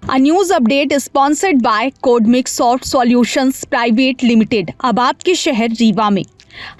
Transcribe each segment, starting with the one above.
A news update is sponsored by Codemix Soft Solutions Private Limited। अब आपके शहर रीवा में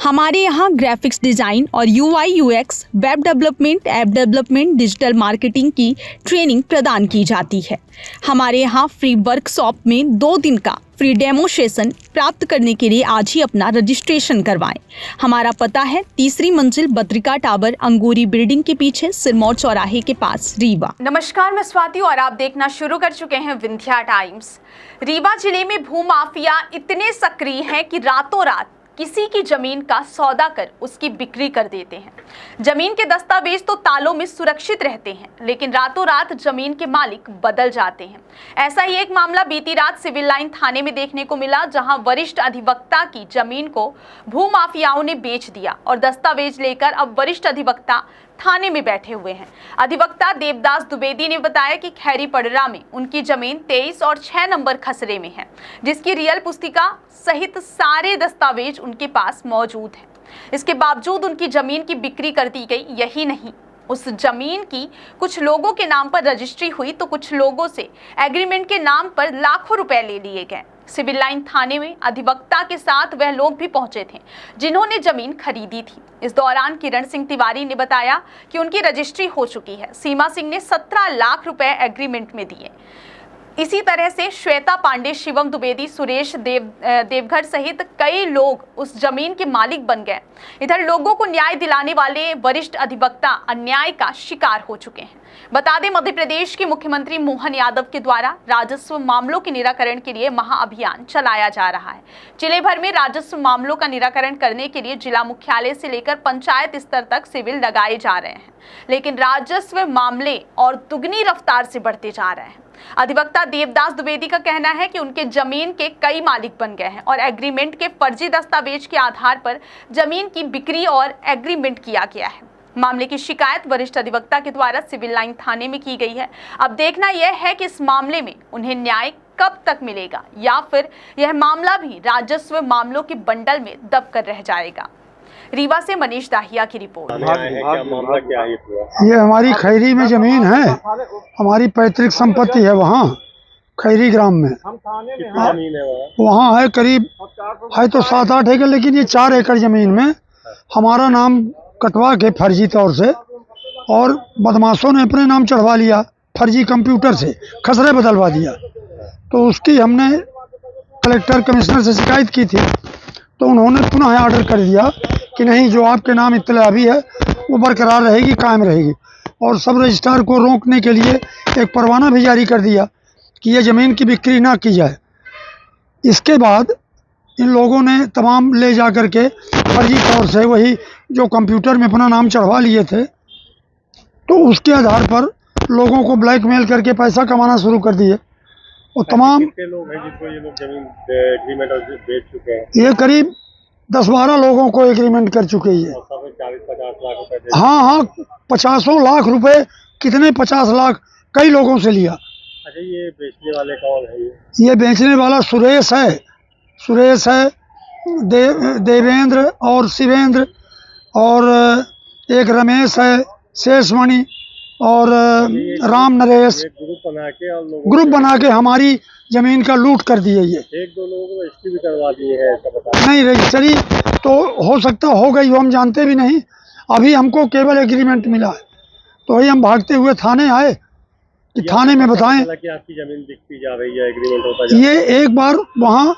हमारे यहाँ ग्राफिक्स डिजाइन और UI/UX, web development, app development, digital marketing की ट्रेनिंग प्रदान की जाती है। हमारे यहाँ फ्री वर्कशॉप में 2 दिन का फ्री डेमो सेशन प्राप्त करने के लिए आज ही अपना रजिस्ट्रेशन करवाएं। हमारा पता है 3री मंजिल बद्रिका टावर, अंगूरी बिल्डिंग के पीछे, सिरमौर चौराहे के पास, रीवा। नमस्कार, मैं स्वाति और आप देखना शुरू कर चुके हैं विंध्या टाइम्स। रीवा जिले में भूमाफिया इतने सक्रिय हैं कि रातों रात किसी की जमीन का सौदा कर उसकी बिक्री कर देते हैं। जमीन के दस्तावेज तो तालों में सुरक्षित रहते हैं, लेकिन रातों रात जमीन के मालिक बदल जाते हैं। ऐसा ही एक मामला बीती रात सिविल लाइन थाने में देखने को मिला, जहां वरिष्ठ अधिवक्ता की जमीन को भूमाफियाओं ने बेच दिया और दस्तावेज लेकर अब वरिष्ठ अधिवक्ता थाने में बैठे हुए हैं। अधिवक्ता देवदास द्विवेदी ने बताया कि खैरी पडरा में उनकी जमीन 23 और 6 नंबर खसरे में है, जिसकी रियल पुस्तिका सहित सारे दस्तावेज उनके पास मौजूद हैं। इसके बावजूद उनकी जमीन की बिक्री कर दी गई। यही नहीं, उस जमीन की कुछ लोगों के नाम पर रजिस्ट्री हुई तो कुछ लोगों से एग्रीमेंट के नाम पर लाखों रुपए ले लिए गए। सिविल लाइन थाने में अधिवक्ता के साथ वह लोग भी पहुंचे थे जिन्होंने जमीन खरीदी थी। इस दौरान किरण सिंह तिवारी ने बताया कि उनकी रजिस्ट्री हो चुकी है। सीमा सिंह ने 17 लाख रुपए एग्रीमेंट में दिए। इसी तरह से श्वेता पांडे, शिवम द्विवेदी, सुरेश देवघर सहित कई लोग उस जमीन के मालिक बन गए। इधर लोगों को न्याय दिलाने वाले वरिष्ठ अधिवक्ता अन्याय का शिकार हो चुके हैं। बता दें, मध्य प्रदेश के मुख्यमंत्री मोहन यादव के द्वारा राजस्व मामलों के निराकरण के लिए महाअभियान चलाया जा रहा है। जिले भर में राजस्व मामलों का निराकरण करने के लिए जिला मुख्यालय से लेकर पंचायत स्तर तक शिविर लगाए जा रहे हैं, लेकिन राजस्व मामले और दुगनी रफ्तार से बढ़ते जा रहे हैं। अधिवक्ता देवदास द्विवेदी का कहना है कि उनके जमीन के कई मालिक बन गए हैं और एग्रीमेंट के फर्जी दस्तावेज के आधार पर जमीन की बिक्री और एग्रीमेंट किया गया है। मामले की शिकायत वरिष्ठ अधिवक्ता के द्वारा सिविल लाइन थाने में की गई है। अब देखना यह है कि इस मामले में उन्हें न्याय कब तक मिलेगा, या फिर यह मामला भी राजस्व मामलों के बंडल में दब कर रह जाएगा। रीवा से मनीष दाहिया की रिपोर्ट। ये हमारी खैरी में जमीन है, हमारी पैतृक संपत्ति है। वहाँ खैरी ग्राम में वहाँ है करीब है तो 7-8 एकड़, लेकिन ये 4 एकड़ जमीन में हमारा नाम कटवा के फर्जी तौर से, और बदमाशों ने अपने नाम चढ़वा लिया फर्जी कंप्यूटर से, खसरे बदलवा दिया। तो उसकी हमने कलेक्टर कमिश्नर से शिकायत की थी, तो उन्होंने पुनः ऑर्डर कर दिया कि नहीं, जो आपके नाम इत्तला भी है वो बरकरार रहेगी, कायम रहेगी। और सब रजिस्ट्रार को रोकने के लिए एक परवाना भी जारी कर दिया कि ये ज़मीन की बिक्री ना की जाए। इसके बाद इन लोगों ने तमाम ले जा कर के फर्जी तौर से वही जो कंप्यूटर में अपना नाम चढ़वा लिए थे, तो उसके आधार पर लोगों को ब्लैकमेल करके पैसा कमाना शुरू कर दिए। और तमाम लोग हैं जिसको ये लोग जमीन एग्रीमेंट बेच चुके हैं। ये करीब 10-12 लोगों को एग्रीमेंट कर चुके हैं। 40-50 लाख रुपए। हाँ, 50 लाख रुपए, कितने 50 लाख कई लोगों से लिया। अच्छा, ये बेचने वाले कौन है? ये बेचने वाला सुरेश है, देवेंद्र और शिवेंद्र, और एक रमेश है, शेषमणि और राम नरेश। ग्रुप बना के हमारी जमीन का लूट कर दिए। ये 1-2 लोगों को रजिस्ट्री भी करवा दी है, ऐसा बता। नहीं, रजिस्ट्री तो हो सकता हो गई हो, हम जानते भी नहीं। अभी हमको केवल एग्रीमेंट मिला है, तो वही हम भागते हुए थाने आए कि थाने में बताएं कि आपकी जमीन बिकती जा रही है, एग्रीमेंट होता जा रहा है। ये एक बार वहाँ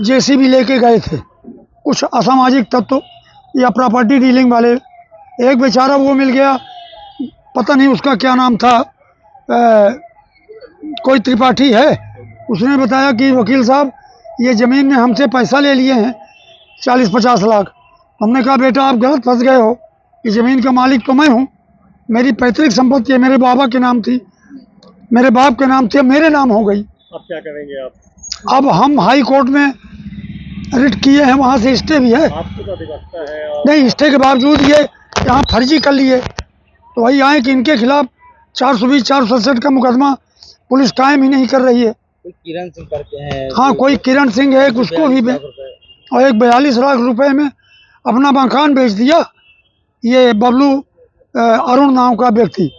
JCB लेके गए थे कुछ असामाजिक तत्व या प्रॉपर्टी डीलिंग वाले। एक बेचारा वो मिल गया, पता नहीं उसका क्या नाम था, कोई त्रिपाठी है। उसने बताया कि वकील साहब, ये ज़मीन में हमसे पैसा ले लिए हैं 40-50 लाख। हमने कहा, बेटा आप गलत फंस गए हो, ये ज़मीन का मालिक तो मैं हूँ, मेरी पैतृक संपत्ति है, मेरे बाबा के नाम थी, मेरे बाप के नाम थी, मेरे नाम हो गई। अब क्या करेंगे आप? अब हम हाई कोर्ट में रिट किए हैं, वहाँ से स्टे भी है। आपको तो अधिवक्ता है और... नहीं, स्टे के बावजूद ये यहाँ फर्जी कर लिए, तो वही आए कि इनके खिलाफ 420-467 का मुकदमा पुलिस कायम ही नहीं कर रही है। कोई किरण सिंह करके हैं। हाँ, कोई किरण सिंह है, उसको भी और एक 42 लाख रुपए में अपना मकान बेच दिया। ये बबलू अरुण नाम का व्यक्ति,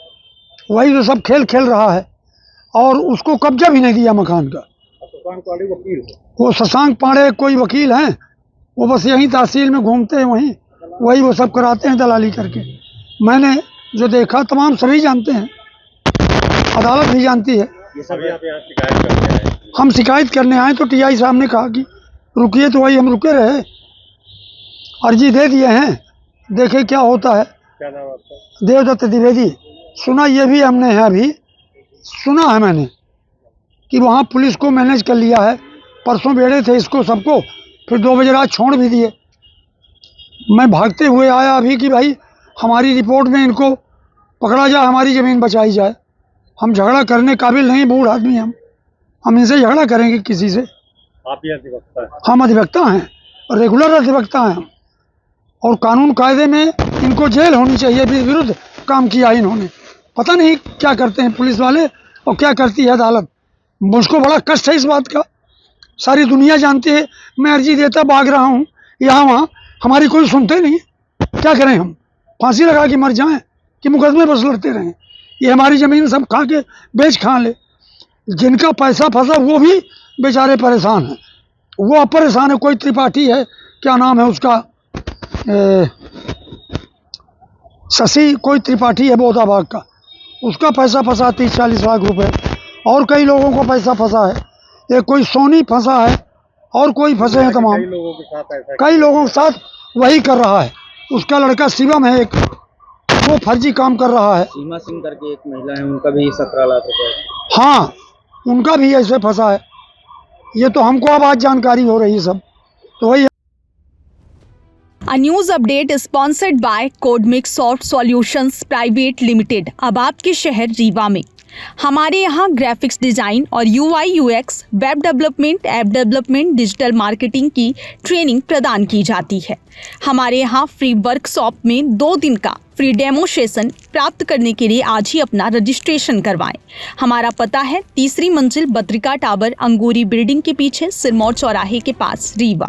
वही जो सब खेल खेल रहा है। और उसको कब्जा भी नहीं दिया मकान का। शशांक पांडे वकील है। वो शशांक पांडे कोई वकील हैं, वो बस यहीं तहसील में घूमते हैं, वही वो सब कराते हैं दलाली करके। मैंने जो देखा तमाम सभी जानते हैं, अदालत भी जानती है। ये सब आप यहाँ शिकायत करते हैं? हम शिकायत करने आए तो टीआई साहब ने कहा कि रुकिए, तो वही हम रुके रहे, अर्जी दे दिए हैं, देखे क्या होता है। क्या नाम आपका? देवदत्त द्विवेदी। सुना ये भी हमने है, अभी सुना है मैंने कि वहाँ पुलिस को मैनेज कर लिया है। परसों बेड़े थे इसको सबको, फिर 2 बजे रात छोड़ भी दिए। मैं भागते हुए आया अभी कि भाई हमारी रिपोर्ट में इनको पकड़ा जाए, हमारी ज़मीन बचाई जाए। हम झगड़ा करने काबिल नहीं, बूढ़ आदमी हम इनसे झगड़ा करेंगे किसी से? आप ही अधिवक्ता हैं? हम अधिवक्ता हैं, रेगुलर अधिवक्ता हैं हम, और कानून कायदे में इनको जेल होनी चाहिए। विरुद्ध काम किया इन्होंने, पता नहीं क्या करते हैं पुलिस वाले और क्या करती है अदालत। मुझको बड़ा कष्ट है इस बात का, सारी दुनिया जानती है। मैं अर्जी देता भाग रहा हूँ यहाँ वहाँ, हमारी कोई सुनते नहीं। क्या करें हम? फांसी लगा के मर जाएं कि मुकदमे बस लड़ते रहें? ये हमारी ज़मीन सब खा के बेच खा ले। जिनका पैसा फंसा वो भी बेचारे परेशान हैं, वो अब परेशान है। कोई त्रिपाठी है, क्या नाम है उसका, शशि कोई त्रिपाठी है बोधाबाग का, उसका पैसा फंसा 30-40 लाख रुपए। और कई लोगों को पैसा फंसा है, एक कोई सोनी फंसा है, और कोई फंसे हैं तमाम। कई लोगों के साथ ऐसा कई लोगों के साथ वही कर रहा है। उसका लड़का शिवम है एक, वो फर्जी काम कर रहा है। सीमा सिंह करके एक महिला है, उनका भी 17 लाख रुपए। हाँ, उनका भी ऐसे फंसा है। ये तो हमको अब आज जानकारी हो रही है सब, तो वही। A news update is sponsored by Codemix Soft Solutions Private Limited। अब आपके शहर रीवा में हमारे यहाँ ग्राफिक्स डिजाइन और UI UX, web development, app development, digital marketing की ट्रेनिंग प्रदान की जाती है। हमारे यहाँ फ्री वर्कशॉप में 2 दिन का फ्री डेमो सेशन प्राप्त करने के लिए आज ही अपना रजिस्ट्रेशन करवाएं। हमारा पता है 3री मंजिल बद्रिका टावर, अंगूरी बिल्डिंग के पीछे, सिरमौर चौराहे के पास, रीवा।